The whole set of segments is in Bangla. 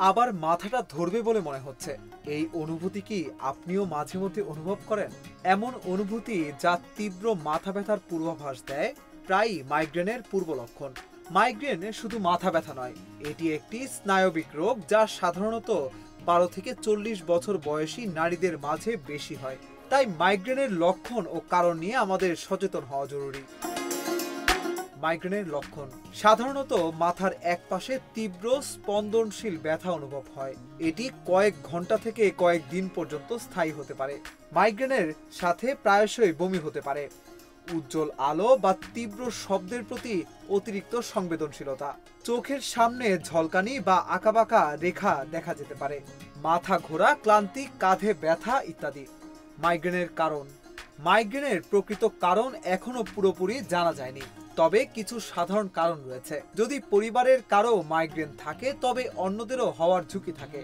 আবার মাথাটা ধরবে বলে মনে হচ্ছে। এই অনুভূতি কি আপনিও মাঝে মধ্যে অনুভব করেন? এমন অনুভূতি যা তীব্র মাথা ব্যথার পূর্বাভাস দেয় প্রায়ই মাইগ্রেনের পূর্ব লক্ষণ। মাইগ্রেন শুধু মাথা ব্যথা নয়, এটি একটি স্নায়বিক রোগ যা সাধারণত 12 থেকে 40 বছর বয়সী নারীদের মাঝে বেশি হয়। তাই মাইগ্রেনের লক্ষণ ও কারণ নিয়ে আমাদের সচেতন হওয়া জরুরি। মাইগ্রেনের লক্ষণ সাধারণত মাথার একপাশে তীব্র স্পন্দনশীল ব্যথা অনুভব হয়। এটি কয়েক ঘন্টা থেকে কয়েক দিন পর্যন্ত স্থায়ী হতে পারে। মাইগ্রেনের সাথে প্রায়শই বমি হতে পারে। উজ্জ্বল আলো বা তীব্র শব্দের প্রতি অতিরিক্ত সংবেদনশীলতা, চোখের সামনে ঝলকানি বা আঁকাবাঁকা রেখা দেখা যেতে পারে, মাথা ঘোরা, ক্লান্তি, কাঁধে ব্যথা ইত্যাদি। মাইগ্রেনের কারণ। মাইগ্রেনের প্রকৃত কারণ এখনো পুরোপুরি জানা যায়নি, তবে কিছু সাধারণ কারণ রয়েছে। যদি পরিবারের কারো মাইগ্রেন থাকে তবে অন্যদেরও হওয়ার ঝুঁকি থাকে।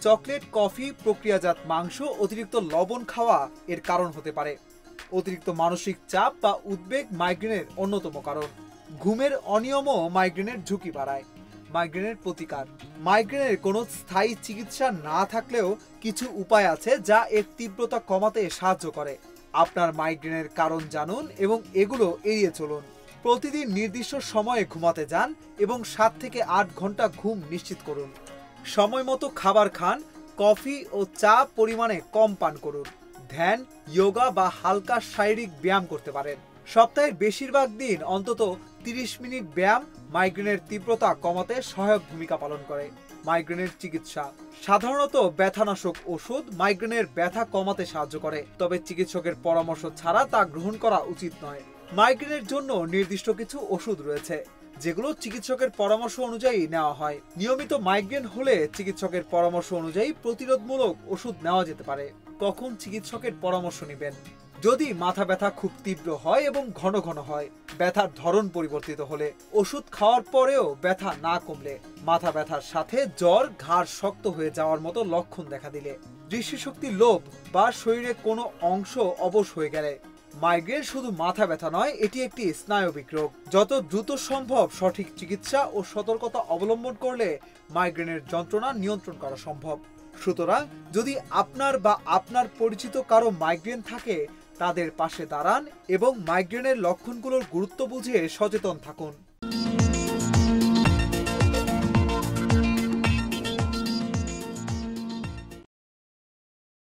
চকলেট, কফি, প্রক্রিয়াজাত মাংস, অতিরিক্ত লবণ খাওয়া এর কারণ হতে পারে। অতিরিক্ত মানসিক চাপ বা উদ্বেগ মাইগ্রেনের অন্যতম কারণ। ঘুমের অনিয়মও মাইগ্রেনের ঝুঁকি বাড়ায়। মাইগ্রেনের প্রতিকার। মাইগ্রেনের কোনো স্থায়ী চিকিৎসা না থাকলেও কিছু উপায় আছে যা এর তীব্রতা কমাতে সাহায্য করে। আপনার মাইগ্রেনের কারণ জানুন এবং এগুলো এড়িয়ে চলুন। প্রতিদিন নির্দিষ্ট সময়ে ঘুমাতে যান এবং 7 থেকে 8 ঘন্টা ঘুম নিশ্চিত করুন। সময় মতো খাবার খান, কফি ও চা পরিমাণে কম পান করুন। ধ্যান, যোগা বা হালকা শারীরিক ব্যায়াম করতে পারেন। সপ্তাহের বেশিরভাগ দিন অন্তত 30 মিনিট ব্যায়াম মাইগ্রেনের তীব্রতা কমাতে সহায়ক ভূমিকা পালন করে। মাইগ্রেনের চিকিৎসা। সাধারণত ব্যথানাশক ওষুধ মাইগ্রেনের ব্যথা কমাতে সাহায্য করে, তবে চিকিৎসকের পরামর্শ ছাড়া তা গ্রহণ করা উচিত নয়। মাইগ্রেনের জন্য নির্দিষ্ট কিছু ওষুধ রয়েছে যেগুলো চিকিৎসকের পরামর্শ অনুযায়ী নেওয়া হয়। নিয়মিত মাইগ্রেন হলে চিকিৎসকের পরামর্শ অনুযায়ী প্রতিরোধমূলক ওষুধ নেওয়া যেতে পারে। কখন চিকিৎসকের পরামর্শ নেবেন? যদি মাথা ব্যথা খুব তীব্র হয় এবং ঘন ঘন হয়, ব্যথার ধরন পরিবর্তিত হলে, ওষুধ খাওয়ার পরেও ব্যথা না কমলে, মাথা ব্যথার সাথে জ্বর, ঘাড় শক্ত হয়ে যাওয়ার মতো লক্ষণ দেখা দিলে, দৃষ্টিশক্তি লোপ বা শরীরে কোনো অংশ অবশ হয়ে গেলে। মাইগ্রেন শুধু মাথা ব্যথা নয়, এটি একটি স্নায়বিক রোগ। যত দ্রুত সম্ভব সঠিক চিকিৎসা ও সতর্কতা অবলম্বন করলে মাইগ্রেনের যন্ত্রণা নিয়ন্ত্রণ করা সম্ভব। সুতরাং যদি আপনার বা আপনার পরিচিত কারো মাইগ্রেন থাকে, তাদের পাশে দাঁড়ান এবং মাইগ্রেনের লক্ষণগুলোর গুরুত্ব বুঝে সচেতন থাকুন।